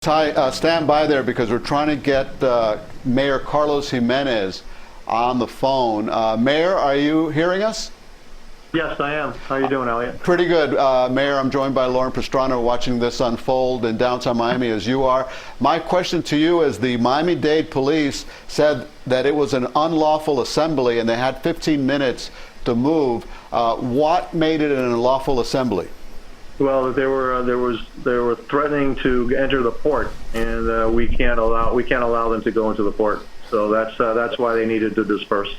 Ty, stand by there because we're trying to get Mayor Carlos Gimenez on the phone. Mayor, are you hearing us? Yes, I am. How are you doing, Elliot? Pretty good, Mayor. I'm joined by Lauren Pastrana, watching this unfold in downtown Miami as you are. My question to you is, the Miami-Dade police said that it was an unlawful assembly and they had 15 minutes to move. What made it an unlawful assembly? Well, they were threatening to enter the port, and we can't allow them to go into the port. So that's why they needed to disperse.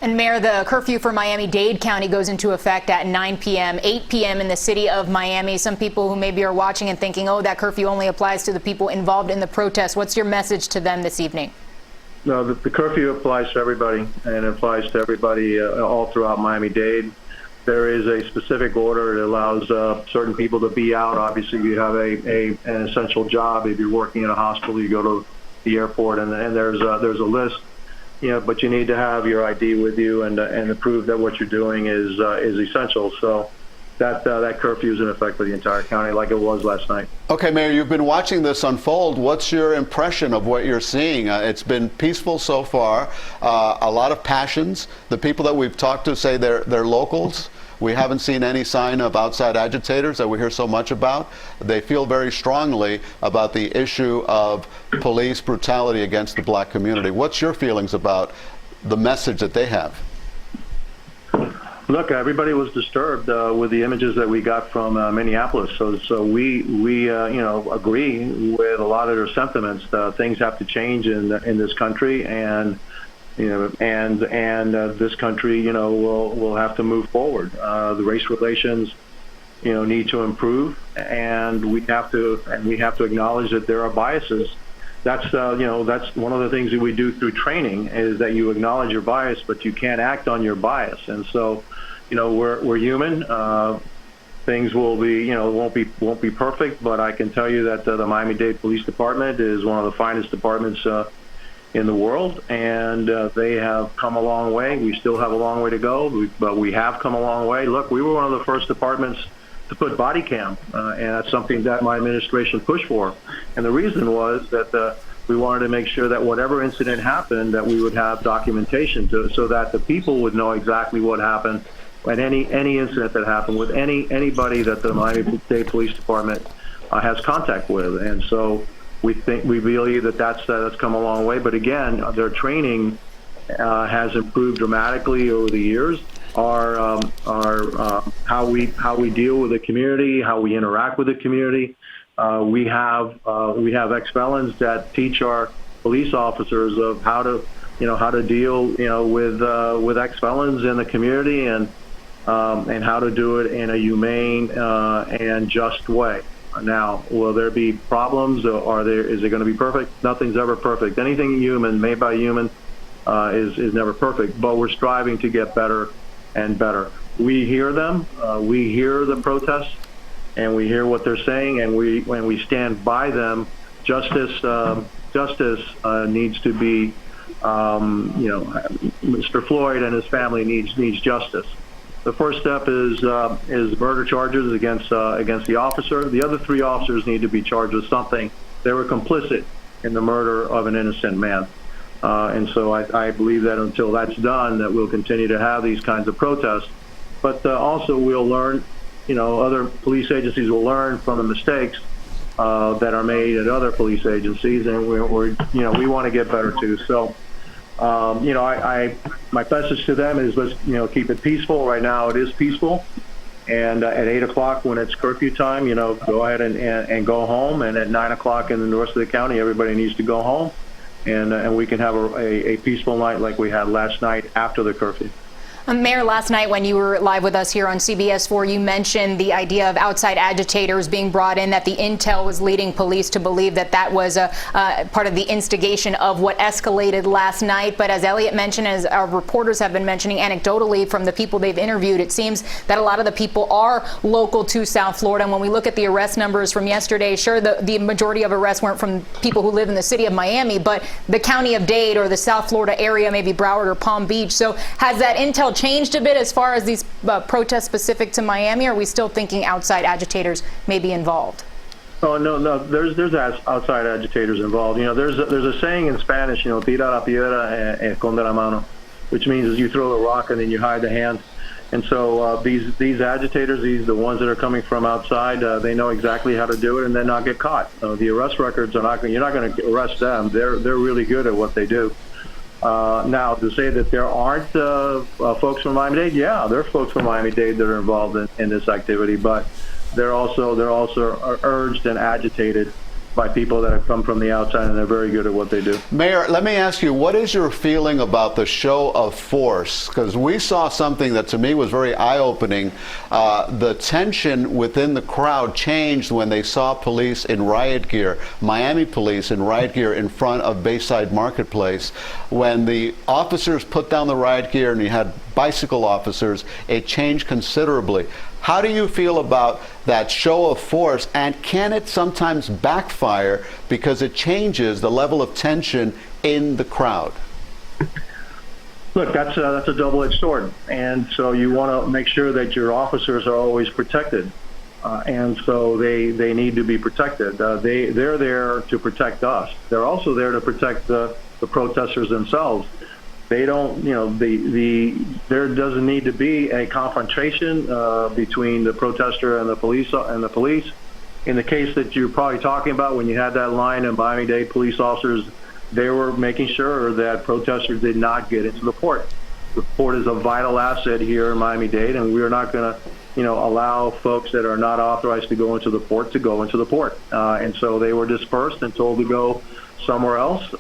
And Mayor, the curfew for Miami-Dade County goes into effect at 9 p.m., 8 p.m. in the city of Miami. Some people who maybe are watching and thinking, oh, that curfew only applies to the people involved in the protest. What's your message to them this evening? No, the curfew applies to everybody, and it applies to everybody all throughout Miami-Dade. There is a specific order that allows certain people to be out. Obviously, you have an essential job. If you're working in a hospital, you go to the airport, and there's a list. You know, but you need to have your ID with you and to prove that what you're doing is essential. So that curfew is in effect for the entire county, like it was last night. Okay, Mayor, you've been watching this unfold. What's your impression of what you're seeing? It's been peaceful so far. A lot of passions. The people that we've talked to say they're locals. We haven't seen any sign of outside agitators that we hear so much about. They feel very strongly about the issue of police brutality against the black community. What's your feelings about the message that they have? Look, everybody was disturbed with the images that we got from Minneapolis. So we agree with a lot of their sentiments. Things have to change in this country, and this country, will have to move forward. The race relations, need to improve, and we have to acknowledge that there are biases. That's one of the things that we do through training, is that you acknowledge your bias, but you can't act on your bias. And so, we're human. Things will be, won't be perfect, but I can tell you that the Miami-Dade Police Department is one of the finest departments in the world, and they have come a long way. We still have a long way to go, but we have come a long way. Look, we were one of the first departments to put body cam, and that's something that my administration pushed for. And the reason was that we wanted to make sure that whatever incident happened, that we would have documentation so that the people would know exactly what happened at any incident that happened with anybody that the Miami-Dade Police Department has contact with. And so we believe that that's come a long way. But again, their training has improved dramatically over the years. Our how we deal with the community, how we interact with the community. We have ex-felons that teach our police officers of how to deal with ex-felons in the community, and how to do it in a humane and just way. Now, will there be problems, or is it going to be perfect? Nothing's ever perfect. Anything human, made by human, is never perfect. But we're striving to get better and better. We hear them. We hear the protests, and we hear what they're saying, and when we stand by them, justice needs to be. Mr. Floyd and his family needs justice. The first step is murder charges against the officer. The other 3 officers need to be charged with something. They were complicit in the murder of an innocent man. And so I believe that until that's done, that we'll continue to have these kinds of protests. But also we'll learn, other police agencies will learn from the mistakes that are made at other police agencies, and we want to get better too. So. My message to them is, let's keep it peaceful. Right now it is peaceful, and at 8 o'clock when it's curfew time, go ahead and go home. And at 9 o'clock in the rest of the county, everybody needs to go home, and we can have a peaceful night like we had last night after the curfew. Mayor, last night when you were live with us here on CBS4, you mentioned the idea of outside agitators being brought in, that the intel was leading police to believe that that was a part of the instigation of what escalated last night. But as Elliot mentioned, as our reporters have been mentioning anecdotally from the people they've interviewed, it seems that a lot of the people are local to South Florida. And when we look at the arrest numbers from yesterday, sure, the majority of arrests weren't from people who live in the city of Miami, but the county of Dade or the South Florida area, maybe Broward or Palm Beach. So has that intel changed a bit as far as these protests specific to Miami, or are we still thinking outside agitators may be involved? Oh no, there's outside agitators involved. There's a saying in Spanish, tira la piedra e esconde la mano, which means you throw a rock and then you hide the hand. And so these agitators, the ones that are coming from outside, they know exactly how to do it and then not get caught. The arrest records are not. You're not going to arrest them. They're really good at what they do. Now, to say that there aren't folks from Miami-Dade, yeah, there are folks from Miami-Dade that are involved in this activity, but they're also urged and agitated by people that have come from the outside, and they're very good at what they do. Mayor, let me ask you, what is your feeling about the show of force? Because we saw something that to me was very eye-opening. The tension within the crowd changed when they saw police in riot gear, Miami police in riot gear in front of Bayside Marketplace. When the officers put down the riot gear and you had bicycle officers, it changed considerably. How do you feel about that show of force, and can it sometimes backfire because it changes the level of tension in the crowd? Look, that's a double-edged sword, and so you want to make sure that your officers are always protected, and so they need to be protected. They're there to protect us. They're also there to protect the protesters themselves. They don't, there doesn't need to be a confrontation between the protester and the police. In the case that you're probably talking about, when you had that line of Miami-Dade police officers, they were making sure that protesters did not get into the port. The port is a vital asset here in Miami-Dade, and we're not going to, allow folks that are not authorized to go into the port to go into the port. And so they were dispersed and told to go somewhere else,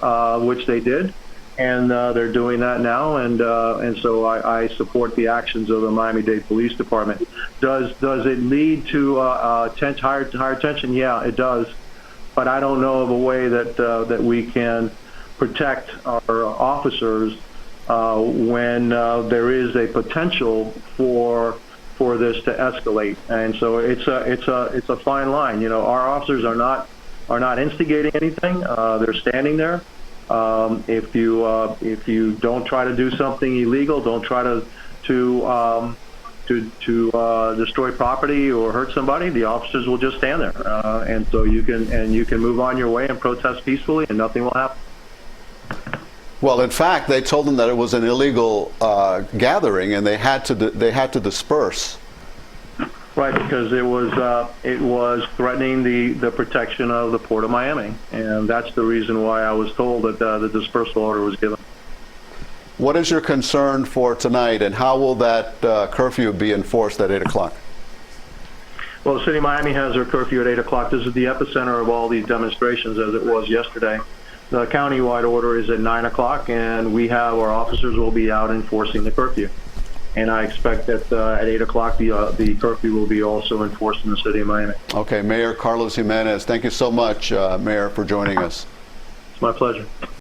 which they did. And they're doing that now, and so I support the actions of the Miami-Dade Police Department. Does it lead to higher tension? Yeah, it does. But I don't know of a way that we can protect our officers when there is a potential for this to escalate. And so it's a fine line. Our officers are not instigating anything. They're standing there. If you don't try to do something illegal, don't try to destroy property or hurt somebody, the officers will just stand there, and so you can move on your way and protest peacefully, and nothing will happen. Well, in fact, they told them that it was an illegal gathering, and they had to disperse. Right, because it was threatening the protection of the Port of Miami, and that's the reason why I was told that the dispersal order was given. What is your concern for tonight, and how will that curfew be enforced at 8 o'clock? Well, the city of Miami has their curfew at 8 o'clock. This is the epicenter of all these demonstrations, as it was yesterday. The county-wide order is at 9 o'clock, and our officers will be out enforcing the curfew. And I expect that at 8 o'clock, the curfew will be also enforced in the city of Miami. Okay, Mayor Carlos Gimenez, thank you so much, Mayor, for joining us. It's my pleasure.